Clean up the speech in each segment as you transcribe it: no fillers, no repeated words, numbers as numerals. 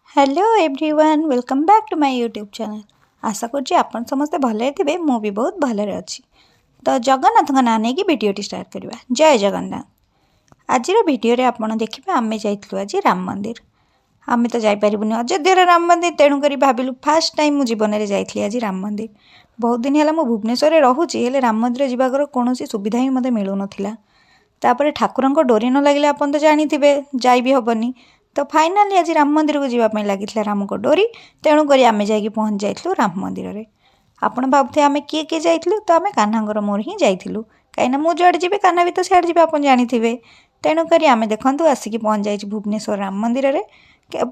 Hello everyone welcome back to my YouTube channel. आशा करुँच आपन समस्ते भले थे मु भी बहुत भले अच्छी। तो जगन्नाथ ना नहीं कि भिडटी स्टार्ट करवा। जय जगन्नाथ। आज भिडियो आपड़ देखिए आम जाइलु आज राम मंदिर। आम तो जापरूनी अयोध्यार राम मंदिर तेणुक भाविलु फास्ट टाइम मु जीवन में जाइली आज राम मंदिर। बहुत दिन है भुवनेश्वर रोचे हेले राम मंदिर जावार कौन सुविधा ही मत मिलू ना। तापर ठाकुर डोरी न लगे आप तो जानी जाई भी हेनी। तो फाइनाली आज राम मंदिर को जीवाई लगी राम को डोरी तेणुक आम जा पहुँच जाइलु राम मंदिर में। आपड़ भावुथे आम किए किए जाइलु तो आम कान्हांगर मोर ही जाइलु कहीं मुझे जुआड़े जी कान्हा भी तो सियाड़े जी आप जानी तेणुक आम देखु आसिक पहुँच जाइए भुवनेश्वर राम मंदिर में।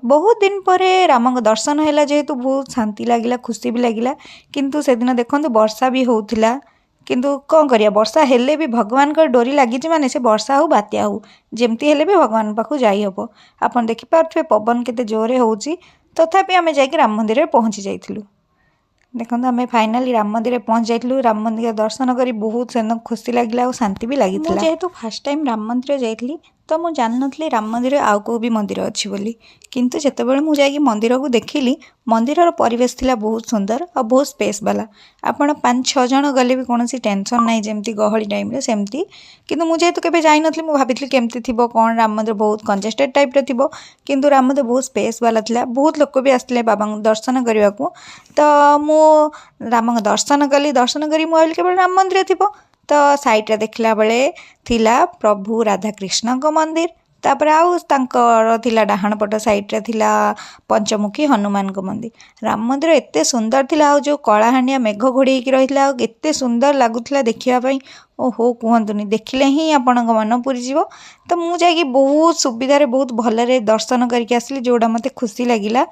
बहुत दिन पर राम को दर्शन है जेहेतु बहुत शांति लगिला खुशी भी लगिला। किंतु से दिन देखो वर्षा भी होउथिला किंतु कौन करिया वर्षा हेले भी भगवान का डोरी लगी माने से वर्षा हो बात्या हो जमती हेले भी भगवान पाखु जाई हबो। आपन देखि पारथुवे पवन केते जोरे होउची तथापि आमे जाइके राम मंदिर में पहुँची जाइथिलु। देखो आम फाइनाली राम मंदिर में पहुँच जाइलु। राम मंदिर दर्शन करी बहुत से खुशी लगिला और शांति भी लगी। जेहेतु फास्ट टाइम राम मंदिर जाइली तो मुझे जान नी राम मंदिर आउ कौ भी मंदिर अच्छी बोली। किंतु जितेबाला मुझे मंदिर को देखिली मंदिर परिवेश थिला बहुत सुंदर और बहुत स्पेस वाला। आपण 5-6 जन गले भी कौन टेंशन ना जमती गहली टाइम रे सेमती। किंतु मुझे तो केबे जाई नथली मु भाबितली केमती थिबो कौन राम मंदिर बहुत कंजेस्टेड टाइप रे थिबो। किंतु राम मंदिर बहुत स्पेस वाला थिला बहुत लोक भी आसले बाबा दर्शन करने को। तो मु राम दर्शन कली दर्शन करी मुझे केवल राम मंदिर थिबो। तो साइड रे देखला बेले थिला प्रभु राधाकृष्ण को मंदिर तापर आउ तांकर थिला डाहाण पट साइड रे थिला पंचमुखी हनुमान को मंदिर। राम मंदिर एते सुंदर थिला आ जो कलाहांडिया मेघ घोड़ी की रहिला एते सुंदर लगुथिला देखिया पई। ओहो कहतुनी देखिले ही आपण मन पूरी जीव। तो मु जाई बहुत सुविधा बहुत भलरे दर्शन करके आसली जोड़ा मते खुशी लगिला।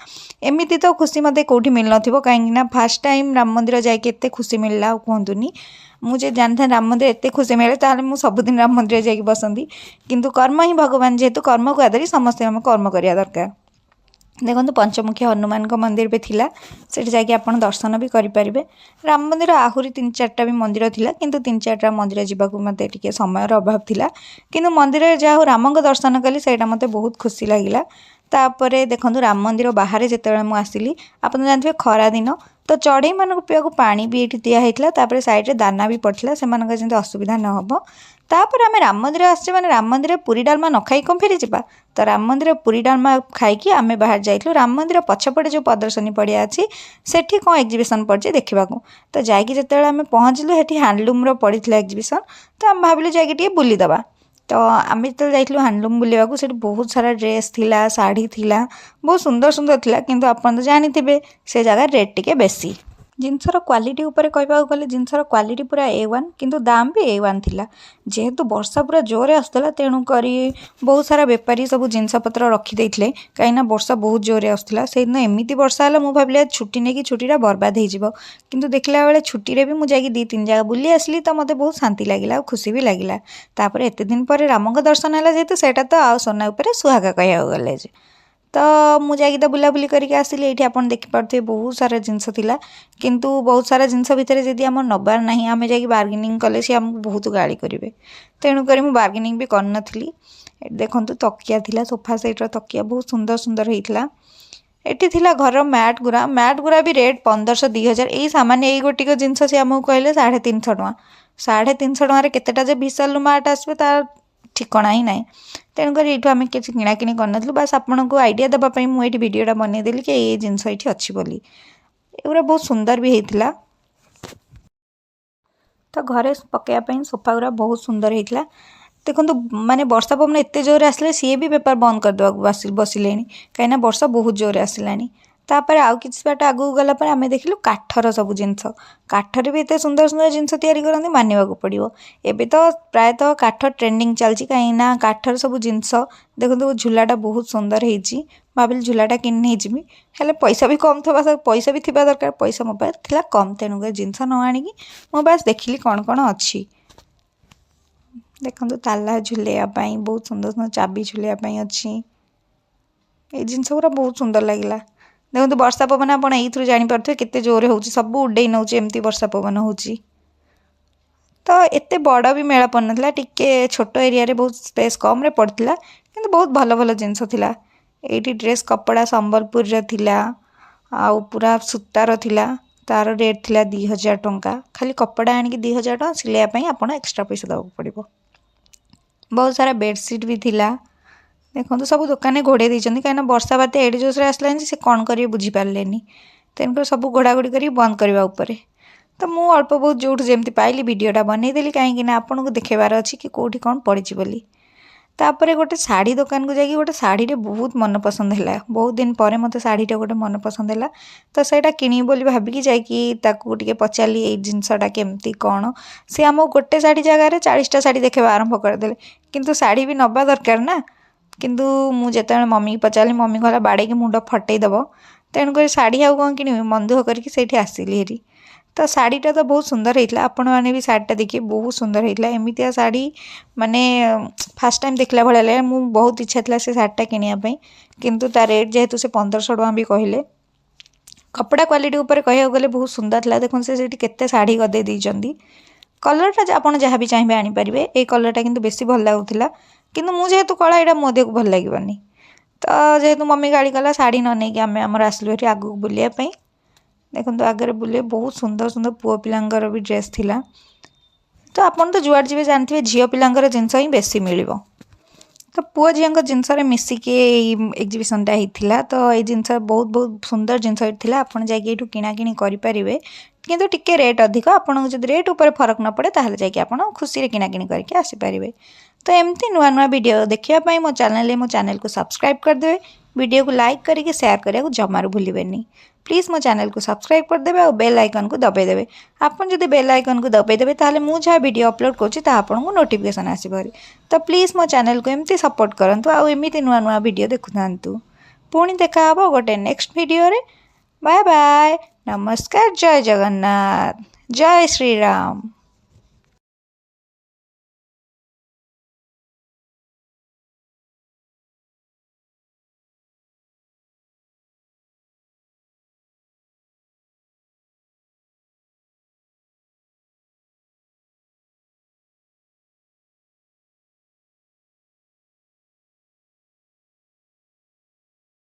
एमिति तो खुशी मते कोठी मिल नथिबो काहेकि फास्ट टाइम राम मंदिर जाके एते खुशी मिलला कहतुनी। मुझे जानता राम मंदिर एत खुशी मिले ताले मु सबुदिन राम मंदिर जाके बसंती। किंतु कर्म ही भगवान जेहेतु कर्म को आधारी समस्त आम कर्म करिया दरकार। देखो पंचमुखी हनुमान को मंदिर भी थिला सेठी जाके आपण दर्शन भी करें। राम मंदिर आहुरी 3-4टा भी मंदिर थिला किंतु 3-4टा मंदिर जावाक मते टिके समय अभाव थिला। किंतु मंदिर जहाँ राम को दर्शन कली सेटा मते बहुत खुशी लगिला। तापरे देखो राम मंदिर बाहर जिते मुझे आसली आप जानते खरा दिन तो चढ़ई मान पीवा पानी भी ये दिखाई तापर साइड रे दाना भी पड़ता से जमी असुविधा न हो। तापर आम राम मंदिर आसचे माने राम मंदिर पूरी डालमा न खाई कौन फेरी जावा। तो राम मंदिर पूरी डालमा खाई आम बाहर जाइलु। राम मंदिर पछपटे जो प्रदर्शनी पड़िया अच्छी सेठी कौन एग्जिबिशन पड़े देखा। तो जाकि जिते आम पहुँचलु हेठी हैंडलूम पड़ी एग्जिबिशन तो आम भाविलु जाकि बुलीदबा। तो आम जो जाइलु हैंडलूम बुलवाक से बहुत सारा ड्रेस थिला शाढ़ी थिला बहुत सुंदर सुंदर थिला। किंतु आपन तो जानी से जगह रेट टिके बेसी। जिनसर क्वालिटी उपर कहवा गले जिनसर क्वालिटी पूरा A1 किंतु दाम भी A1 थिला। जेहेतु वर्षा पूरा जोरे आसला तेणुक बहुत सारा बेपारी सब जिनपतर रखीदे कहीं वर्षा बहुत जोरे आसला से दिन एमती वर्षा है मुझे भाविली छुट्टी नहीं कि छुट्टीटा बर्बाद हो। किंतु देखला बेले छुट्टी रे भी मुझे 2-3 जगह बुली आसली तो मते बहुत शांति लगिला और खुशी भी लगिला। तापर एते दिन पर राम को दर्शन है जेहेतु सेटा तो आ सोना उपर सुहागा कहवा गले। तो मुझे तो बुलाबुली करके आसिली ये आप देखिपे बहुत सारा जिनस थिला। किंतु बहुत सारा जिनस भितर जदि आम नबार ना आम जा बार्गेनिंग कले सी आमको बहुत गाड़ी करेंगे तेणुक मुझे बार्गेनिंग भी करनी। देखो तकिया थिला सोफा सेट तकिया बहुत सुंदर सुंदर होता। एटी थिला घर मैट गुरा भी रेट 1500-2000 यही सामान्य यही गोटिक जिनस सी आमको कहले 350 टଙ୍କା। 350 टଙ୍କା केतेटा जे विशाल मैट आसबे तार ठिकना ही ना। तेणुक ये आम किसी किणाकिणी कर बस आपन को आइडिया देवाई मुझे भिडटा बनईदेली कि ये जिनस ये अच्छी बोली। एगुरा बहुत सुंदर भी होता। तो घरे पकड़ापी सोफा गुरा बहुत सुंदर होता। देखो माने वर्षा पवन एत जोर आसले सी भी बेपार बंद करदे बसिले कहीं वर्षा बहुत जोर आसला। तापर आउ किसी बाट आगू गलापर आम देखिलु काठर सब जिनस काठर भी एत सुंदर सुंदर जिनस तैयारी करते मानवाक पड़ो। एबे तो प्रायतः काठ ट्रेंडिंग चलती कहीं काठर सब जिनस देखो झूलाटा बहुत सुंदर होती। भाविल झूलाटा किनी हेल्ले पैसा भी कम था पैसा भी थिबा दरकार पैसा मो पास थिला कम तेणुक जिनस न आनिकी मो बास देखिली कौन कौन अच्छी। देखो ताला झुलैयापाई बहुत सुंदर सुंदर चाबी झुलैयापाई अच्छी। ये जिनस पूरा बहुत सुंदर लगिला। देखो वर्षा पवन आप जानीपे केते जोरे हो सब उड़े नौ एमती वर्षा पवन हो। तो एते बड़ भी मेला पड़ टिके छोट एरिया रे बहुत स्पेस कम रे पड़ता किंतु बहुत भल भल जिनस थिला। एठी ड्रेस कपड़ा संबलपुर थिला आउ पूरा सूतार थिला तार रेट थिला 2000 टंका खाली कपड़ा आनिक 2000 टंका सिलाई आपन एक्स्ट्रा पैसा देवा पड़ो। बहुत सारा बेडसीट भी थिला देखो सब दुकान घोड़े देते कहीं वर्षा बात एड जोश आसलानी से कौन करेंगे बुझीपारे तेणुकर सब घोड़ाघोड़ी कर बंद करने तो मु अल्प बहुत जो जमी पाइली भिडटा बनईदेली कहीं आपन को देखेबार अच्छी कि कौटी कौन पड़ी बोली। तापर गोटे शाढ़ी दुकान को जाकि गोटे शाढ़ी बहुत मन पसंद है बहुत दिन पर मत शाढ़ीटा गोटे मन पसंद है तो सहीटा किणी बोली भाविकी जाकि पचारि ये जिनसटा केमती कौन सी आम गोटे शाढ़ी जगार 40टा शाढ़ी देखा आरंभ करदे किंतु शाढ़ी भी नवा दरकार ना किंतु मुझे मम्मी की पचारि मम्मी कहला बाड़े मुंड फटेदब तेणुक शाढ़ी आउ कौन कि मन दुख करके आसिली हेरी तो शाढ़ीटा तो बहुत सुंदर होता आपण मैंने भी शाढ़ीटा देखिए बहुत सुंदर होता एमतीया शाढ़ी माने फास्ट टाइम देखला भाया लगे मुझे बहुत इच्छा था से शाढ़ीटा किनापी किंतु ता रेट जेहेतु से 1500 टଙ୍କା भी कहले कपड़ा क्वालिटी उपर कह गले बहुत सुंदर था देखो से केते शाढ़ी गदे देइचंदी कलरटा आपड़ जहाँ भी चाहिए आनीपारे ये कलरटा किंतु बेसी भल लगुला किंतु मुझे जेहेतु कला यहाँ मो देह भल लगे तो जेहेतु मम्मी गाड़ी कला शाढ़ी न नहीं आम आमर आसलु ये आगू बुलायापी देखो आगे बुले बहुत सुंदर सुंदर पुओ पिलांकर भी ड्रेस थिला तो आपन तो जुआड़ जी जानते झील पिलांकर जिनस ही बेसी मिल तो पुओ झील जिनस मिसिकी एग्जिबिशनटा होता तो ये जिनस बहुत बहुत सुंदर जिनस होता आपड़ जाकि किणाकिणी करेंगे किंतु टिके रेट अधिक आपको जब रेट उपर फरक न पड़े ताहले जाकि आप खुशी किणाकिणी करके आसीपारे तो एमती नुआ नुआ वीडियो देखापी मो चैनल को सब्सक्राइब करदे वीडियो को लाइक करके शेयर करने को जमार भूलें प्लीज़ मो चैनल को सब्सक्राइब करदे और बेल आइकन को दबाईदेवे आपन जब बेल आइकन को दबाईदेवे ताहले मु जहाँ वीडियो अपलोड करुँच आपको नोटिफिकेशन आसपारी तो प्लीज़ मो चैनल को एमती सपोर्ट करंतु आउ एमती नुआ नुआ वीडियो देखुथांतु पुणी देखा हबो गोटे नेक्स्ट वीडियो रे बाय बाय नमस्कार जय जगन्नाथ जय श्री राम।